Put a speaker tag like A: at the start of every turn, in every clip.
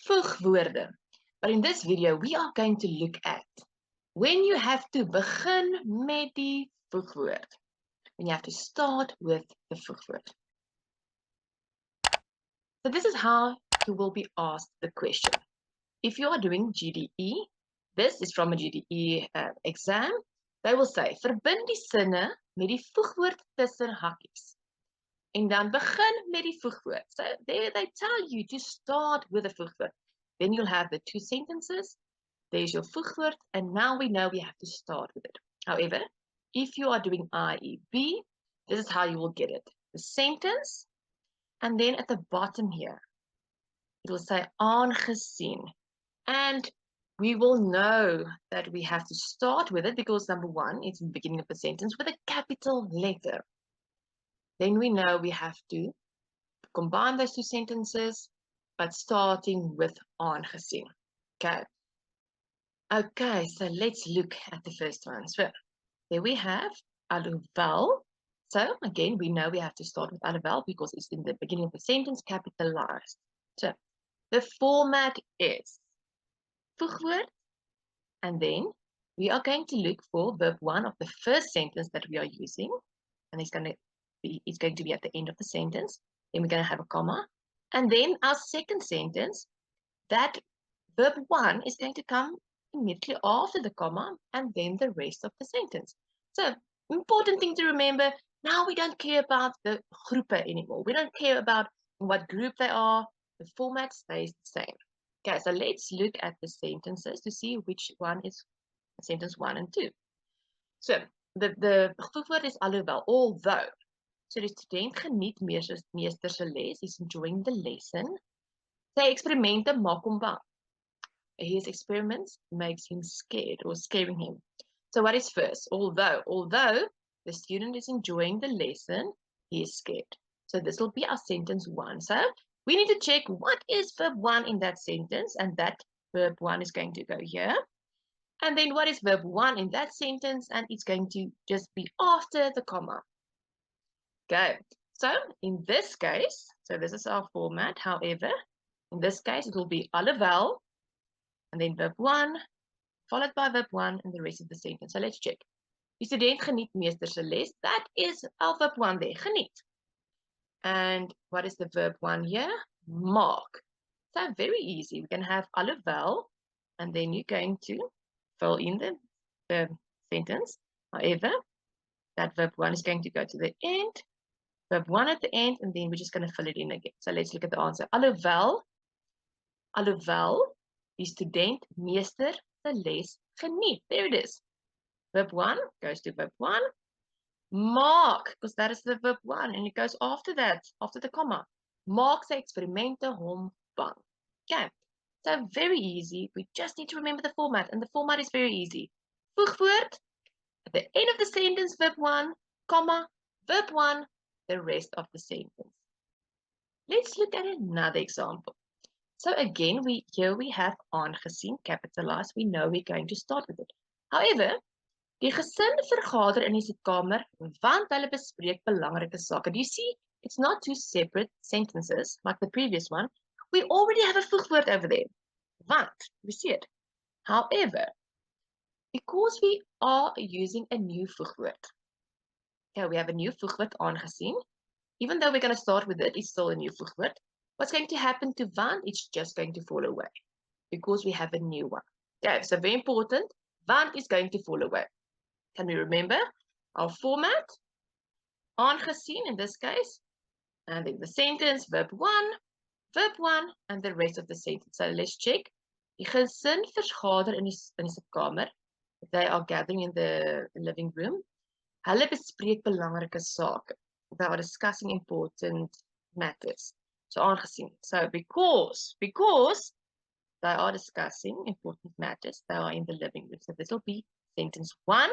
A: voegwoorde. But in this video, we are going to look at when you have to begin met die voegwoord. When you have to start with the voegwoord. So this is how you will be asked the question. If you are doing GDE, this is from a GDE exam, they will say, verbind die sinne met die voegwoord tussen hakies. En dan begin met die voegwoord. So there they tell you to start with a voegwoord. Then you'll have the two sentences. There's your voegwoord, and now we know we have to start with it. However, if you are doing IEB, this is how you will get it. The sentence, and then at the bottom here, it will say aangesien. And we will know that we have to start with it because number one, it's in the beginning of the sentence with a capital letter. Then we know we have to combine those two sentences, but starting with aangesien. Okay, so let's look at the first one. So there we have alhoewel. So again, we know we have to start with alhoewel because it's in the beginning of the sentence capitalized. So the format is voegwoord, and then we are going to look for verb 1 of the first sentence that we are using, and it's going to be at the end of the sentence. Then we're going to have a comma, and then our second sentence, that verb 1 is going to come immediately after the comma, and then the rest of the sentence. So important thing to remember, now we don't care about the groepen anymore. We don't care about what group they are. The format stays the same. Okay, so let's look at the sentences to see which one is sentence 1 and 2. So the voegwoord is alhoewel, although. So die student geniet meester se les, he's enjoying the lesson. Sy eksperimente maak hom bang. His experiments makes him scared or scaring him. So what is first? Although the student is enjoying the lesson, he is scared. So this will be our sentence 1. So we need to check what is verb 1 in that sentence, and that verb 1 is going to go here. And then what is verb 1 in that sentence, and it's going to just be after the comma. Okay, so in this case, so this is our format. However, in this case, it will be alhoewel, and then verb 1, followed by verb 1 and the rest of the sentence. So let's check. Die student geniet meester se les. That is our verb 1 there, geniet. And what is the verb 1 here? Maak. So very easy. We can have alhoewel, and then you're going to fill in the sentence. However, that verb 1 is going to go to the end, verb 1 at the end, and then we're just going to fill it in again. So let's look at the answer. Alhoewel, die student meester se les geniet. There it is. Verb 1 goes to verb 1. Maak, because that is the verb 1, and it goes after that, after the comma. Maak sy eksperimente hom bang. Okay, so very easy. We just need to remember the format, and the format is very easy. Voegwoord, at the end of the sentence, verb 1, comma, verb 1, the rest of the sentence. Let's look at another example. So again, here we have aangesien, capitalized. We know we're going to start with it. However, die gesin vergader in die sitkamer want hulle bespreek belangrike sake. Do you see? It's not two separate sentences like the previous one. We already have a voegwoord over there. Want, we see it. However, because we are using a new voegwoord. Okay, we have a new voegwoord aangesien. Even though we're going to start with it, it's still a new voegwoord. What's going to happen to want? It's just going to fall away because we have a new one. Okay, so very important. Want is going to fall away. Can we remember our format? Aangesien in this case. And then the sentence, verb 1, and the rest of the sentence. So let's check. Die gesin vergader in die sitkamer. They are gathering in the living room. Hulle bespreek belangrike sake. They are discussing important matters. So aangesien. So because they are discussing important matters, they are in the living room. So this will be sentence 1,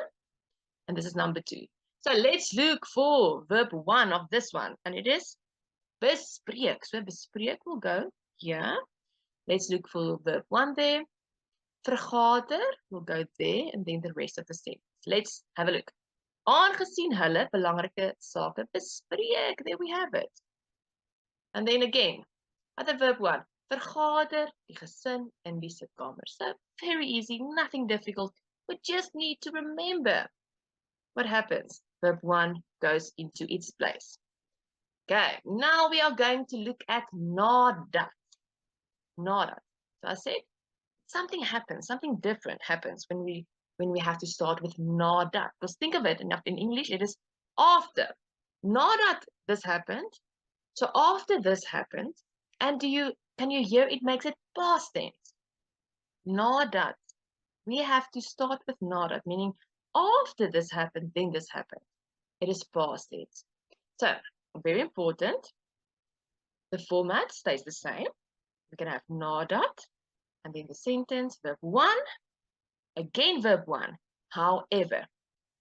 A: and this is number 2. So let's look for verb 1 of this one, and it is bespreek. So bespreek will go here. Let's look for verb 1 there. Vergader will go there, and then the rest of the sentence. Let's have a look. Aangesien hulle belangrike sake bespreek. There we have it. And then again, other verb 1. vergader, die gesin in die sitkamer. So very easy, nothing difficult. We just need to remember what happens. Verb 1 goes into its place. Okay, now we are going to look at nadat. Nadat. So I said something happens, something different happens when we have to start with nadat. Because think of it, in English it is after. Nadat this happened. So after this happened, and can you hear it makes it past tense? Nadat. We have to start with nadat, meaning after this happened, then this happened. It is past tense. So very important. The format stays the same. We're going to have nadat, and then the sentence, verb 1, again verb 1. However,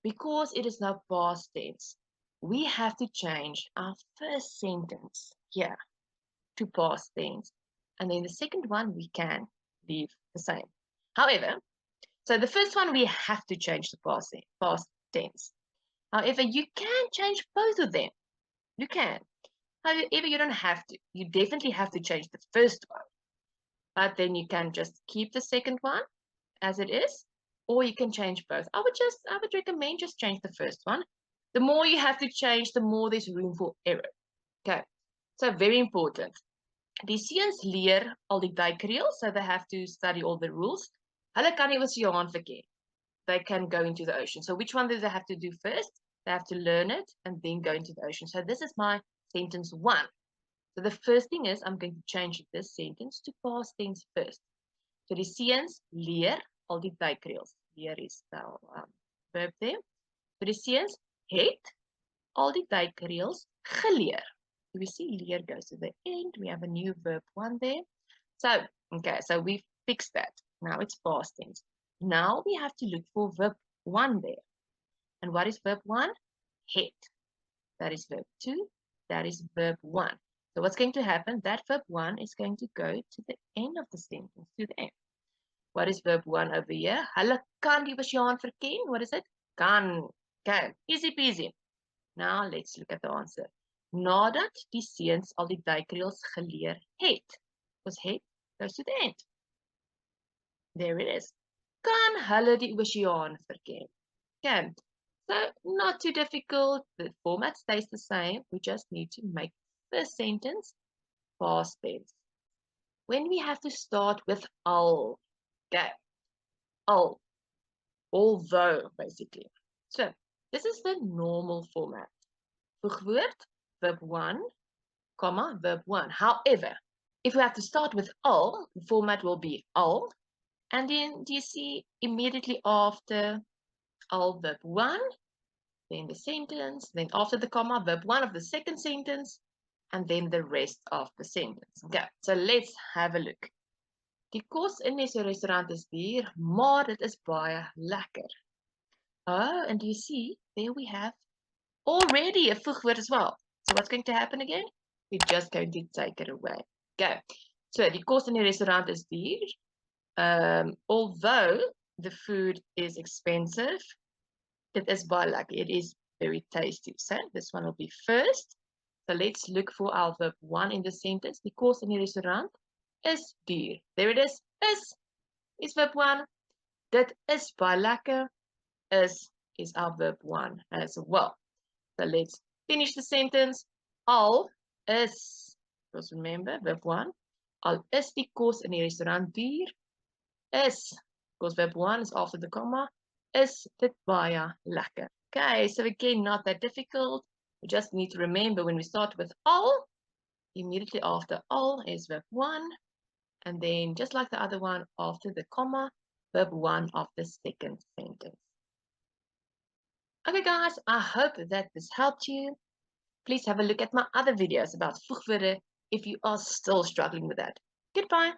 A: because it is now past tense, we have to change our first sentence here to past tense. And then the second one, we can leave the same. However, so the first one, we have to change the past tense. However, you can change both of them. You can. However, you don't have to. You definitely have to change the first one. But then you can just keep the second one as it is, or you can change both. I would recommend just change the first one. The more you have to change, the more there's room for error. Okay, so very important. Die seuns leer al die duikreëls, so they have to study all the rules. Hulle kan die oseaan verken. They can go into the ocean. So which one do they have to do first? They have to learn it and then go into the ocean. So this is my sentence 1. So the first thing is I'm going to change this sentence to past tense first. So die seuns leer al die duikreëls. Leer is the verb there. So die seuns het al die duikreëls geleer. So we see leer goes to the end. We have a new verb 1 there. So, okay, so we fixed that. Now it's past tense. Now we have to look for verb 1 there. And what is verb 1? Het. That is verb 2. That is verb 1. So what's going to happen? That verb 1 is going to go to the end of the sentence, to the end. What is verb 1 over here? Hulle kan die oseaan verken. What is it? Kan. Okay, easy peasy. Now let's look at the answer. Nadat die seuns al die duikreëls geleer het. Because het goes to the end. There it is. Kan hulle die oseaan verken? Okay, so not too difficult. The format stays the same. We just need to make the sentence past tense. When we have to start with al, okay, al, although, basically. So this is the normal format. Voegwoord, verb 1, comma, verb 1. However, if we have to start with al, the format will be al, and then do you see immediately after al, verb 1, then the sentence, then after the comma, verb 1 of the second sentence, and then the rest of the sentence. Okay, so let's have a look. Die kos in die restaurant is duur, maar dit is baie lekker. Oh, and do you see, there we have already a voegwoord as well. So what's going to happen again? We're just going to take it away. Okay, so die kos in die restaurant is duur. Although the food is expensive, it is baie lekker. It is very tasty. So this one will be first. So let's look for our verb 1 in the sentence. Die kos in die restaurant is duur. There it is. Is verb 1. Dit is baie lekker. Is our verb 1 as well. So let's finish the sentence. Al is, because remember, verb 1. Al is die kos in die restaurant duur. Is, because verb 1 is after the comma. Is dit baie lekker. Okay, so again, not that difficult. We just need to remember when we start with al, immediately after al is verb 1. And then just like the other one, after the comma, verb 1 of the second sentence. Okay guys, I hope that this helped you. Please have a look at my other videos about voegwoorde if you are still struggling with that. Goodbye.